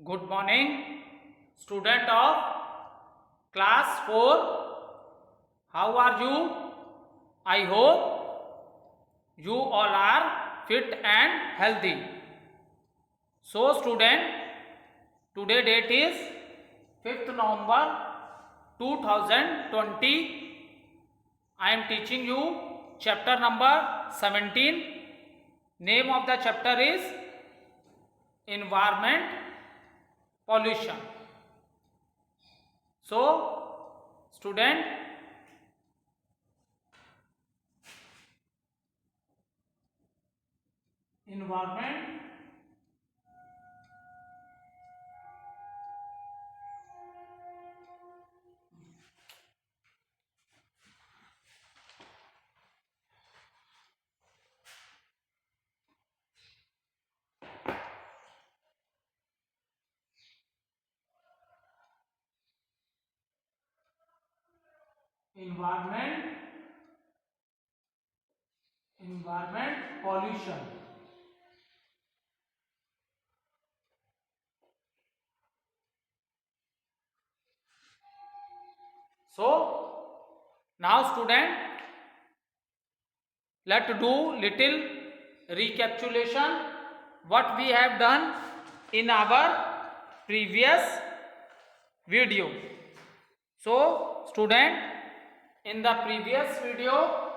Good morning, student of class 4. How are you? I hope you all are fit and healthy. So student, today date is 5th November 2020. I am teaching you chapter number 17. Name of the chapter is Environment Pollution. So student, environment environment pollution. So now student, let's do little recapitulation what we have done in our previous video. So student, in the previous video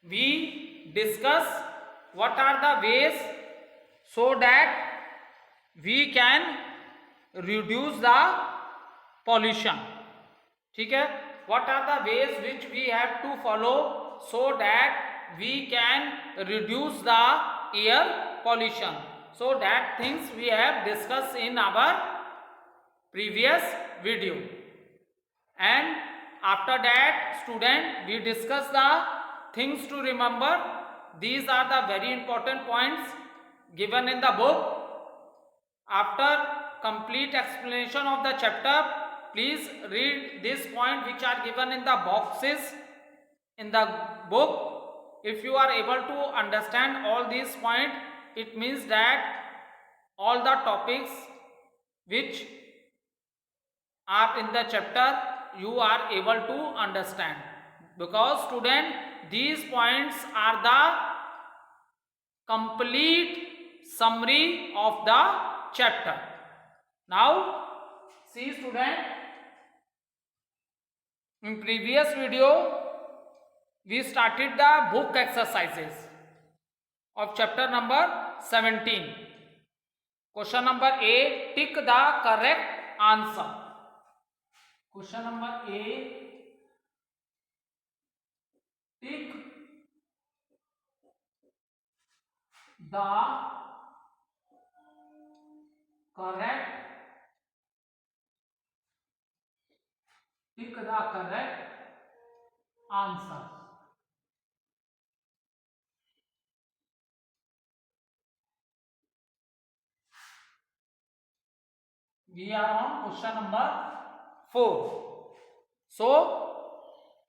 we discuss what are the ways so that we can reduce the pollution. ठीक है, what are the ways which we have to follow so that we can reduce the air pollution? So that things we have discussed in our previous video, and after that student we discuss the things to remember. These are the very important points given in the book. After complete explanation of the chapter, please read this point which are given in the boxes in the book. If you are able to understand all these points, it means that all the topics which are in the chapter you are able to understand, because student, these points are the complete summary of the chapter. Now see student, in previous video we started the book exercises of chapter number 17. Question number A, tick the correct answer. Question number A, tick the correct answer. We are on question number 4. So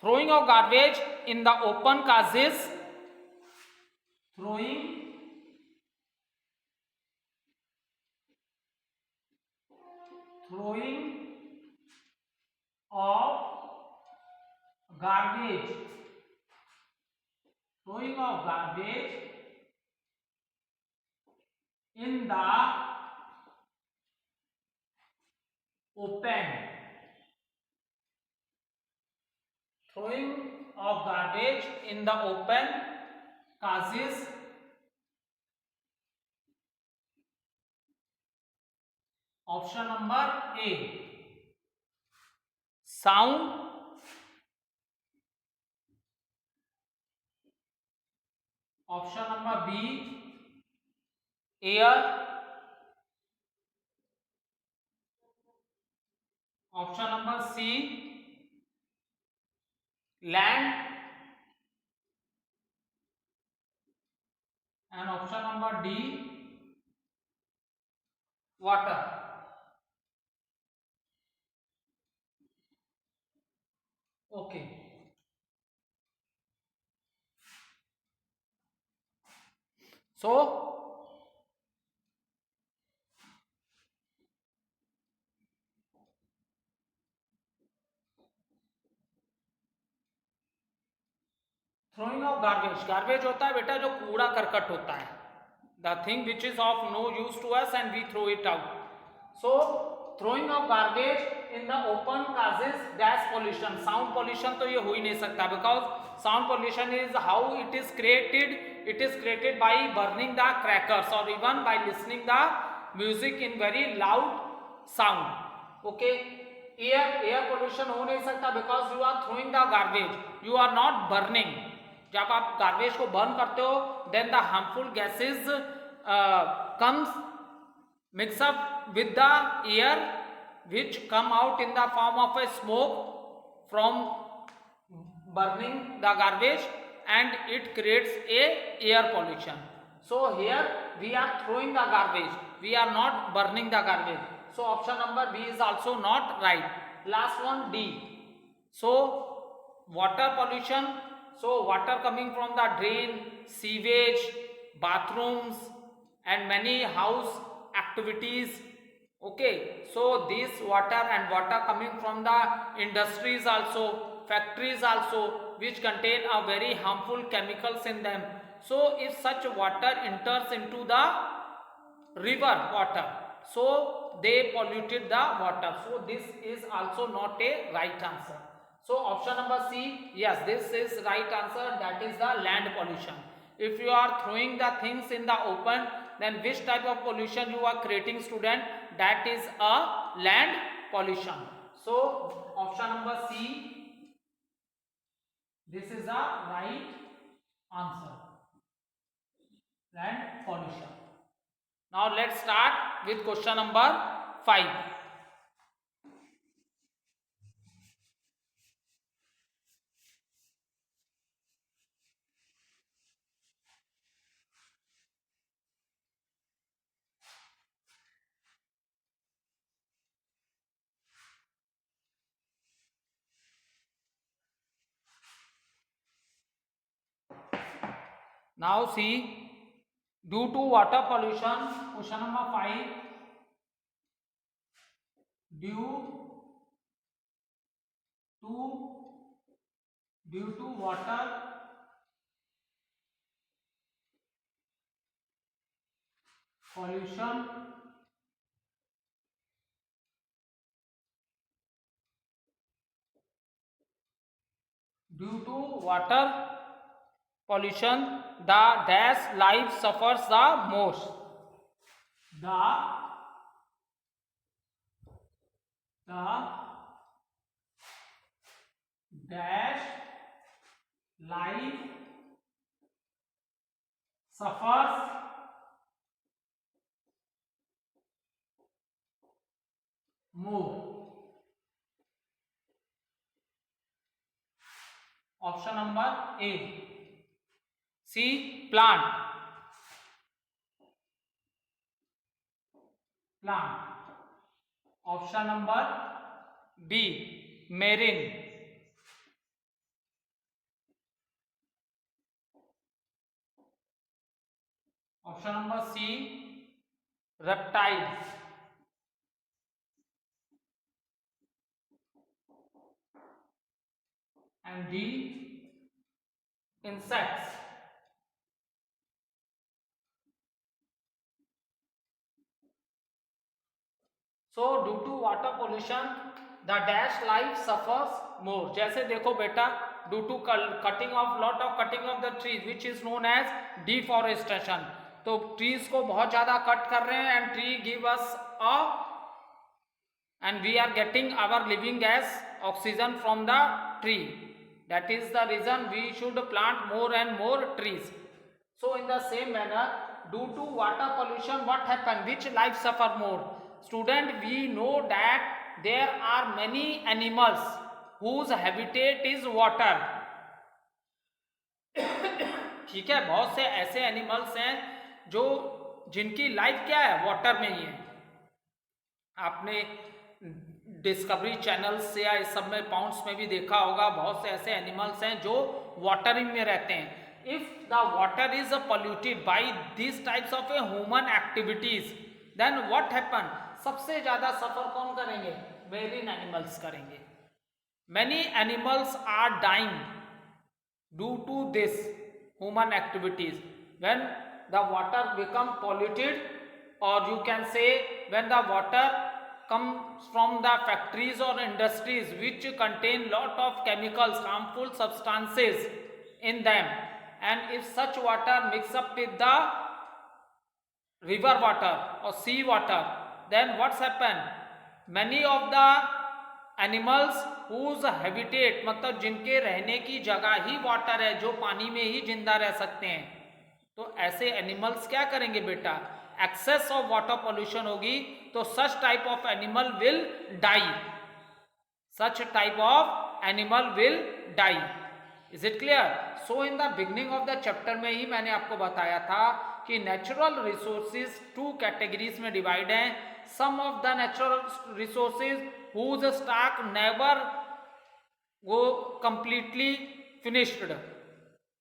throwing of garbage in the open causes throwing of garbage in the open. Throwing of garbage in the open causes option number A, sound. Option number B, air. Option number C, land. And option number D, water. Okay. So throwing of garbage, garbage होता है बेटा जो कूड़ा करकट होता है, the thing which is of no use to us and we throw it out. So throwing of garbage in the open causes gas pollution. Sound pollution तो ये हो ही नहीं सकता, because sound pollution is how it is created. It is created by burning the crackers or even by listening the music in very loud sound. Okay. Air pollution हो नहीं सकता because you are throwing the garbage, you are not burning. जब आप garbage को burn करते हो then the harmful gases comes mix up with the air which come out in the form of a smoke from burning the garbage and it creates a air pollution. So here we are throwing the garbage, we are not burning the garbage. So option number B is also not right. Last one, D. So water pollution, so water coming from the drain, sewage, bathrooms and many house activities. Okay, so this water and water coming from the industries also, factories also, which contain a very harmful chemicals in them. So if such water enters into the river water, so they polluted the water. So this is also not a right answer. So option number C, yes, this is right answer, that is the land pollution. If you are throwing the things in the open, then which type of pollution you are creating, student? That is a land pollution. So option number C, this is the right answer, land pollution. Now let's start with question number 5. Now see, due to water pollution, question number 5, due to water pollution, due to water pollution, the dash life suffers the most. The dash life suffers more. Option number A. C, plant. Option number B, marine. Option number C, reptiles. And D, insects. So due to water pollution, the dash life suffers more. जैसे देखो बेटा, due to cutting of the trees, which is known as deforestation. तो trees को बहुत ज़्यादा cut कर रहे हैं and tree give us and we are getting our living gas oxygen from the tree. That is the reason we should plant more and more trees. So in the same manner, due to water pollution, what happen? Which life suffer more? Student, we know that there are many animals whose habitat is water. ठीक है, बहुत से ऐसे animals हैं जो जिनकी life क्या है, वाटर में ही है. आपने डिस्कवरी चैनल्स या इस सब में पाउंड्स में भी देखा होगा, बहुत से ऐसे एनिमल्स हैं जो वाटरिंग में रहते हैं. If the water is polluted by these types of human activities, then what happen? सबसे ज्यादा सफर कौन करेंगे? Marine animals करेंगे. Many animals are dying due to this human activities. When the water become polluted, or you can say when the water comes from the factories or industries which contain lot of chemicals, harmful substances in them, and if such water mix up with the river water or sea water, then what's happened, many of the animals whose habitat, मतलब जिनके रहने की जगह ही water है, जो पानी में ही जिंदा रह सकते हैं, तो ऐसे एनिमल्स क्या करेंगे बेटा, एक्सेस ऑफ वाटर पॉल्यूशन होगी तो such type of animal will die, such type of animal will die. Is it clear? So in the beginning of the chapter में ही मैंने आपको बताया था कि नेचुरल रिसोर्सेज टू कैटेगरीज में डिवाइड हैं. Some of the natural resources whose stock never go completely finished,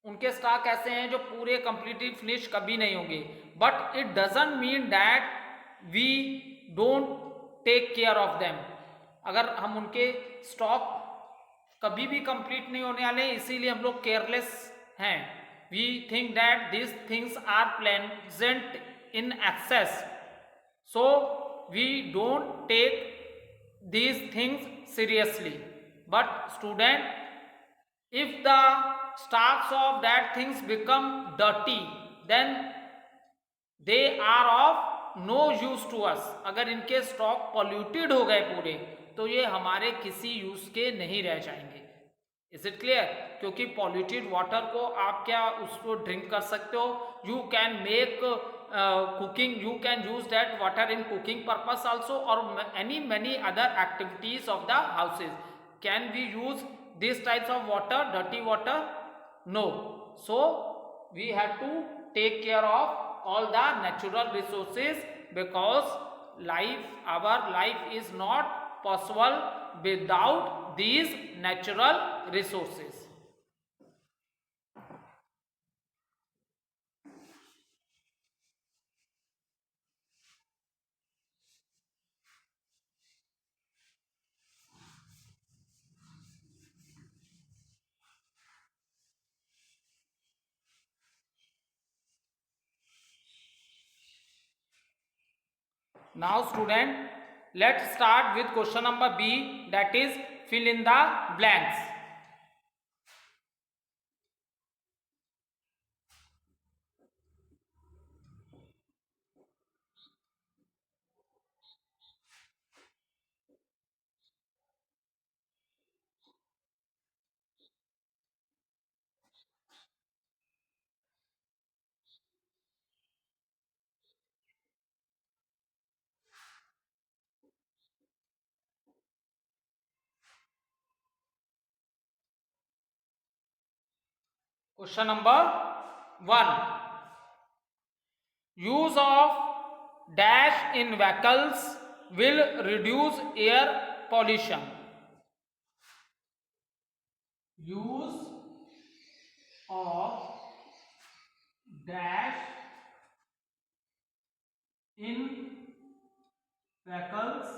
उनके स्टॉक ऐसे हैं जो पूरे कंप्लीटली फिनिश कभी नहीं होंगे. But it doesn't mean that we don't take care of them. अगर हम उनके स्टॉक कभी भी कंप्लीट नहीं होने वाले, इसीलिए हम लोग केयरलेस हैं. We think that this things are pleasant in excess, so we don't take these things seriously. But student, if the stocks of that things become dirty, then they are of no use to us. अगर इनके stock polluted हो गए पूरे, तो ये हमारे किसी use के नहीं रह जाएंगे. Is it clear? क्योंकि पॉल्यूटेड वाटर को आप क्या उसको ड्रिंक कर सकते हो, you can make cooking, you can use that water in cooking purpose also, or many other activities of the houses. Can we use these types of water, dirty water? No. So we have to take care of all the natural resources, because our life is not possible without these natural resources. Now student, let's start with question number B, that is fill in the blanks. Question number 1, use of dash in vehicles will reduce air pollution. Use of dash in vehicles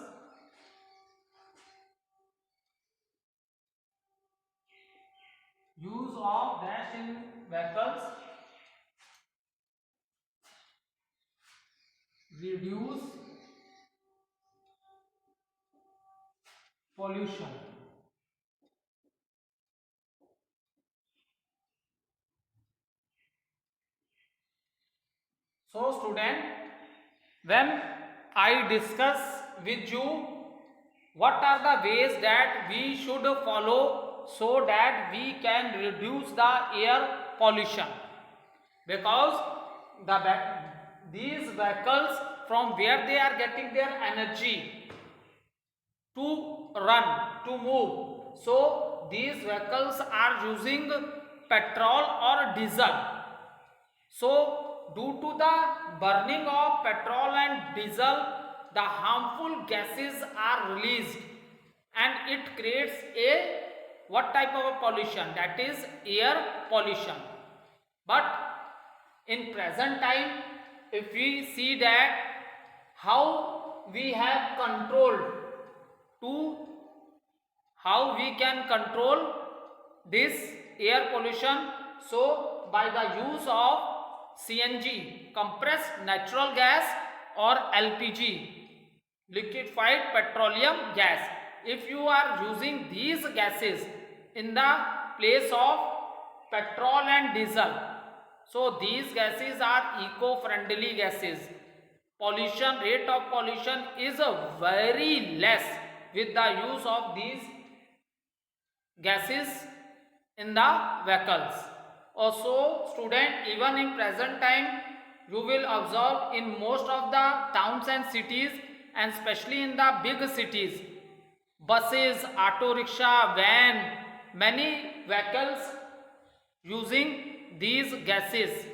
reduce pollution. So student, when I discuss with you what are the ways that we should follow so that we can reduce the air pollution, because these vehicles, from where they are getting their energy to run, to move, so these vehicles are using petrol or diesel. So due to the burning of petrol and diesel, the harmful gases are released and it creates a what type of a pollution, that is air pollution. But in present time, if we see that how we have controlled how we can control this air pollution, so by the use of CNG, compressed natural gas, or LPG, liquefied petroleum gas. If you are using these gases in the place of petrol and diesel, so these gases are eco-friendly gases. Pollution, rate of pollution is very less with the use of these gases in the vehicles. Also student, even in present time you will observe in most of the towns and cities, and especially in the big cities, buses, auto rickshaw, van, many vehicles using these gases,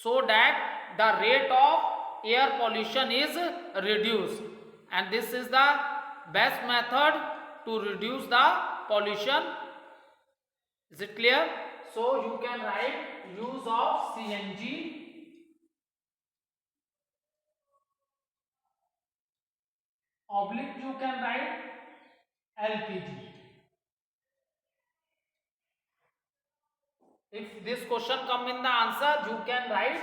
so that the rate of air pollution is reduced, and this is the best method to reduce the pollution. Is it clear? So you can write use of CNG, oblique you can write LPG. If this question come in the answer, you can write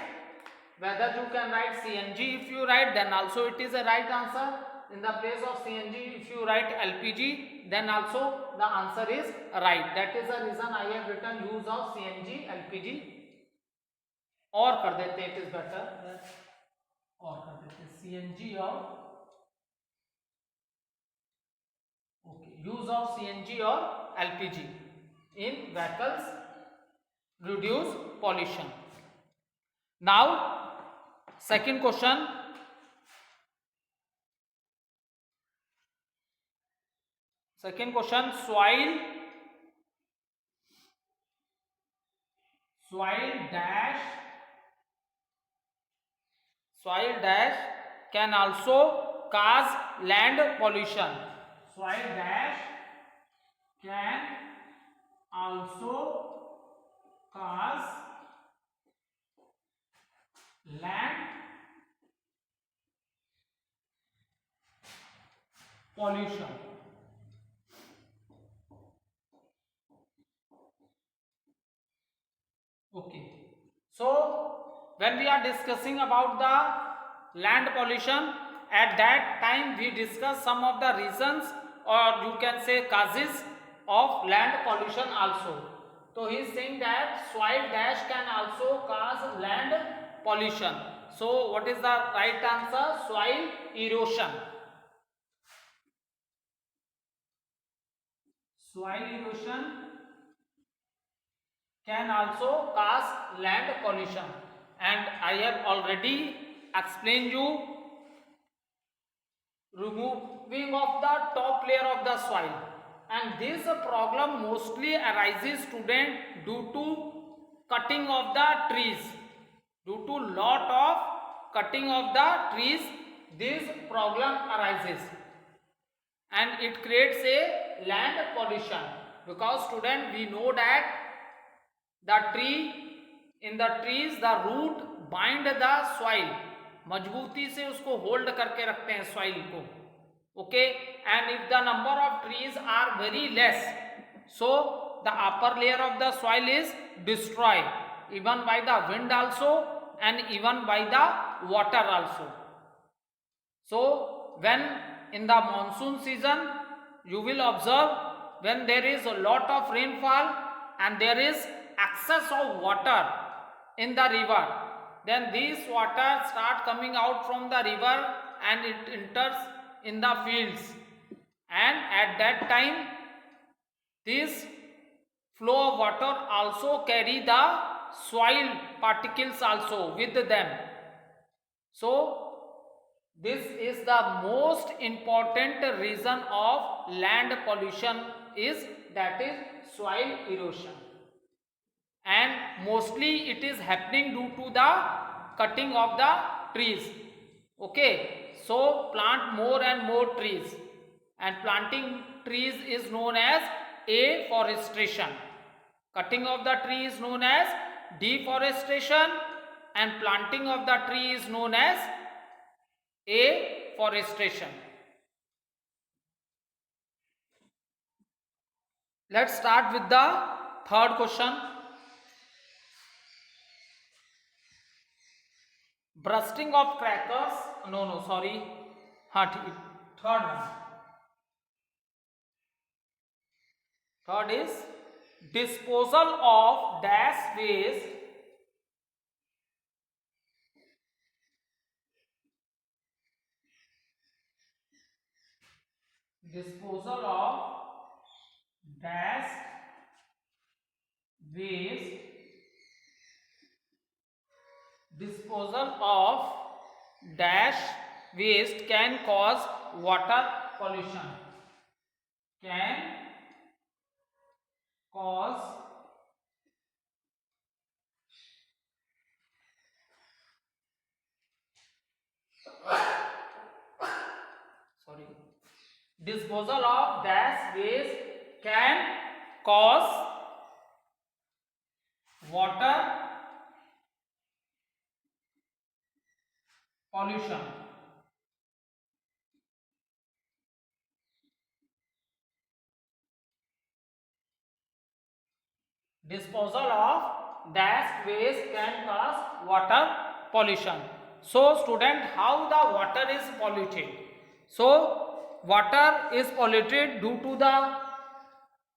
whether you can write CNG. If you write, then also it is a right answer. In the place of CNG, if you write LPG, then also the answer is right. That is the reason I have written use of CNG, LPG. और कर देते, it is better, और कर देते CNG और okay, use of CNG or LPG in vehicles reduce pollution. Now second question, soil dash can also cause land pollution. Soil dash can also cause land pollution. Okay, so when we are discussing about the land pollution, at that time we discuss some of the reasons, or you can say causes of land pollution also. So he is saying that soil dash can also cause land pollution. So what is the right answer? Soil erosion. Soil erosion can also cause land pollution, and I have already explained you removing of the top layer of the soil, and this problem mostly arises student due to cutting of the trees. Due to lot of cutting of the trees, this problem arises and it creates a land pollution, because student we know that the tree, in the trees the root bind the soil, मजबूती से उसको hold करके रखते हैं soil को. Okay, and if the number of trees are very less, so the upper layer of the soil is destroyed even by the wind also and even by the water also. So when in the monsoon season you will observe, when there is a lot of rainfall and there is excess of water in the river, then this water start coming out from the river and it enters in the fields, and at that time this flow of water also carry the soil particles also with them. So this is the most important reason of land pollution, is that is soil erosion, and mostly it is happening due to the cutting of the trees. Okay, so plant more and more trees, and planting trees is known as afforestation. Cutting of the tree is known as deforestation, and planting of the tree is known as afforestation. Let's start with the third question. Bursting of crackers. No, sorry. Third one. Third is disposal of dash waste. Disposal of dash waste. Disposal of dash waste can cause water pollution. Can cause disposal of dash waste can cause water pollution. Disposal of dash waste can cause water pollution. So student, how the water is polluted? So water is polluted due to the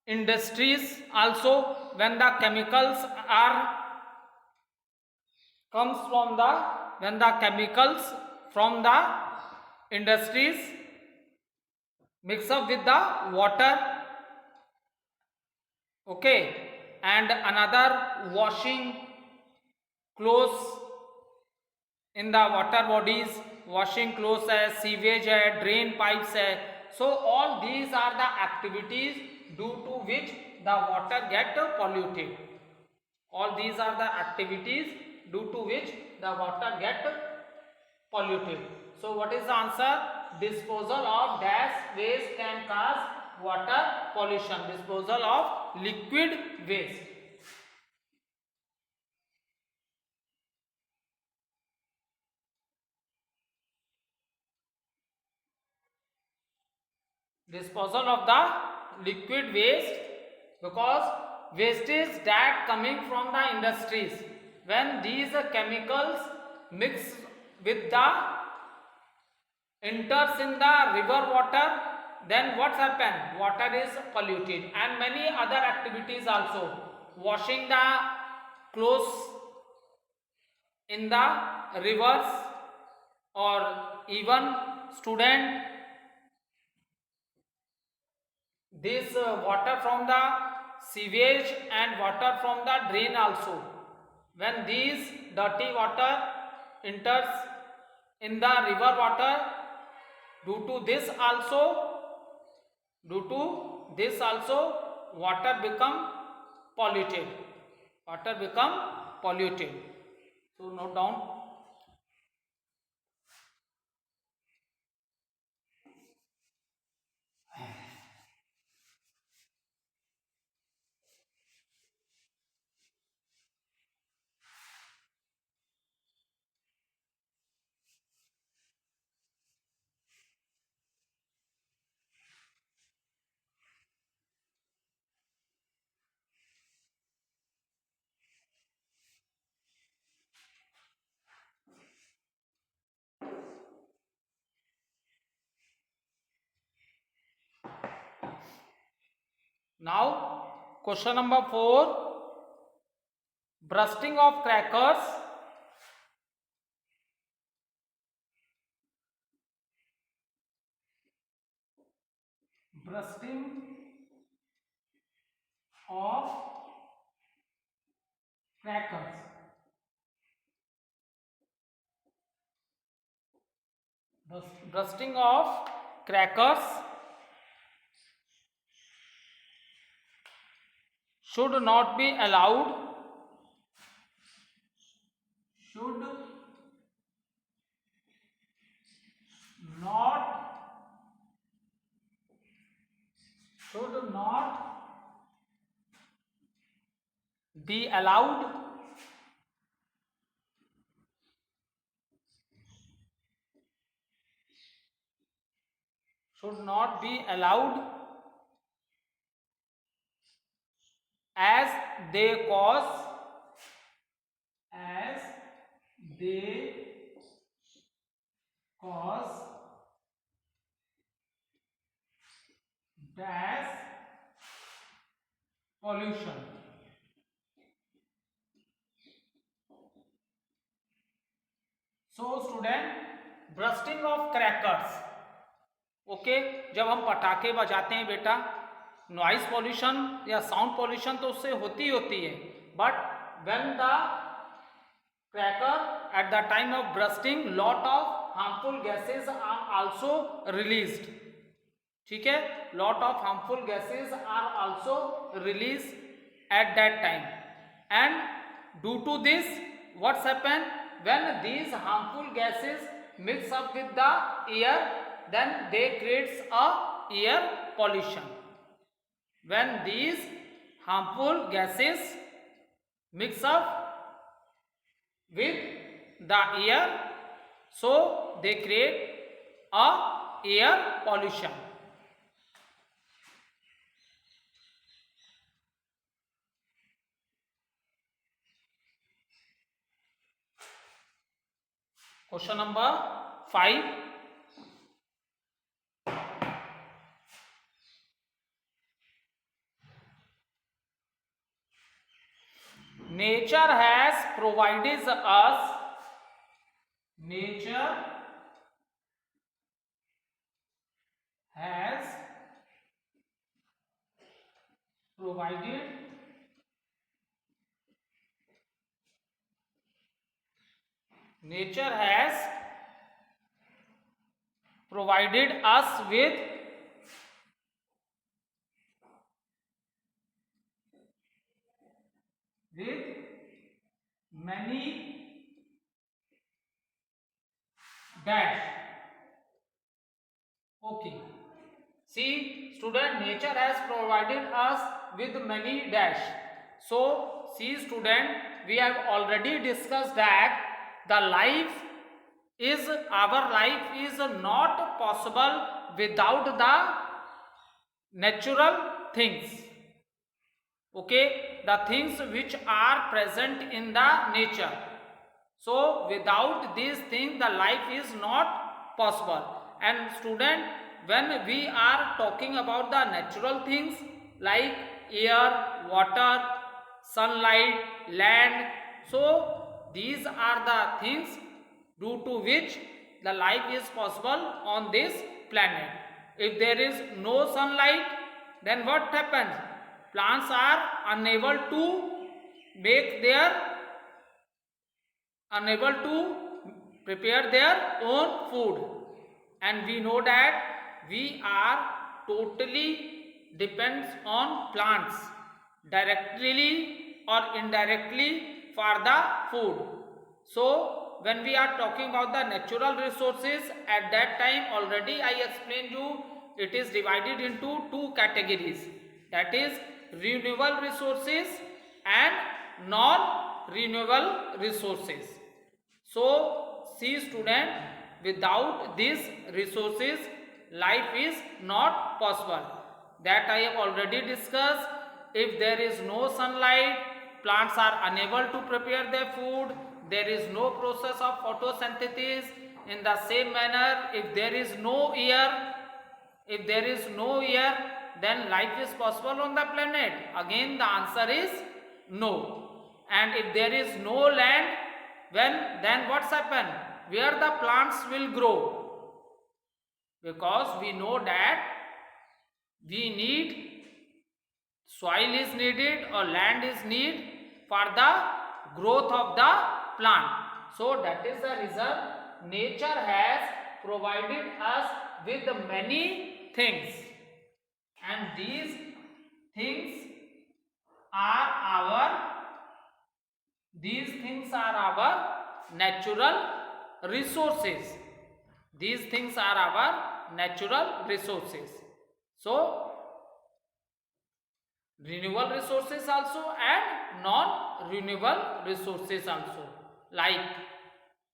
industries, also when the chemicals are comes from the when the chemicals from the industries mix up with the water, okay, and another washing clothes in the water bodies, washing clothes है, sewage है, drain pipes है. So all these are the activities due to which the water get polluted. All these are the activities due to which the water get polluted. So what is the answer? Disposal of dash waste can cause water pollution. Disposal of liquid waste. Disposal of the liquid waste, because wastage that coming from the industries, when these chemicals mix with the enters in the river water, then what's happened? Water is polluted. And many other activities also, washing the clothes in the rivers, or even student, this water from the sewage and water from the drain also, when these dirty water enters in the river water, due to this also water become polluted. So note down. Now question number 4, bursting of crackers. Bursting of crackers. Bursting of crackers should not be allowed. Should not be allowed. Should not be allowed as they cause dash pollution. So student, bursting of crackers, okay जब हम पटाखे बजाते हैं बेटा, noise pollution या sound pollution तो उससे होती है, but when the cracker at the time of bursting lot of harmful gases are also released. ठीक है, lot of harmful gases are also release at that time, and due to this what's happen, when these harmful gases mix up with the air, then they creates a air pollution. When these harmful gases mix up with the air, so they create a air pollution. Question number 5. Nature has provided us nature has provided us with many dash. Okay, see student, nature has provided us with many dash. So see student, we have already discussed that our life is not possible without the natural things. Okay, the things which are present in the nature. So without these things the life is not possible. And student, when we are talking about the natural things like air, water, sunlight, land, so these are the things due to which the life is possible on this planet. If there is no sunlight, then what happens? Plants are unable to prepare their own food, and we know that we are totally depends on plants directly or indirectly for the food. So when we are talking about the natural resources, at that time already I explained you, it is divided into two categories, that is renewable resources and non-renewable resources. So see student, without these resources life is not possible. That I have already discussed. If there is no sunlight, plants are unable to prepare their food, there is no process of photosynthesis. In the same manner, if there is no air, then life is possible on the planet. Again the answer is no. And if there is no land, then what's happened? Where the plants will grow? Because we know that we need soil is needed or land is needed for the growth of the plant. So that is the reason nature has provided us with many things, and these things are our natural resources. These things are our natural resources. So renewable resources also and non-renewable resources also, like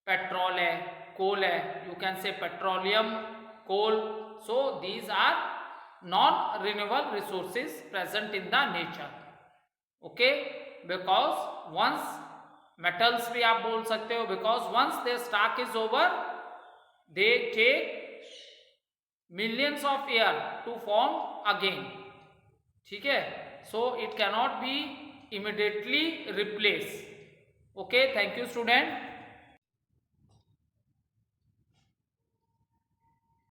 petrol hai, coal hai, you can say petroleum, coal. So these are non-renewable resources present in the nature. Okay, because once metals भी आप बोल सकते हो, because once their stock is over they take millions of year to form again, ठीक है। So it cannot be immediately replace. Okay, thank you student.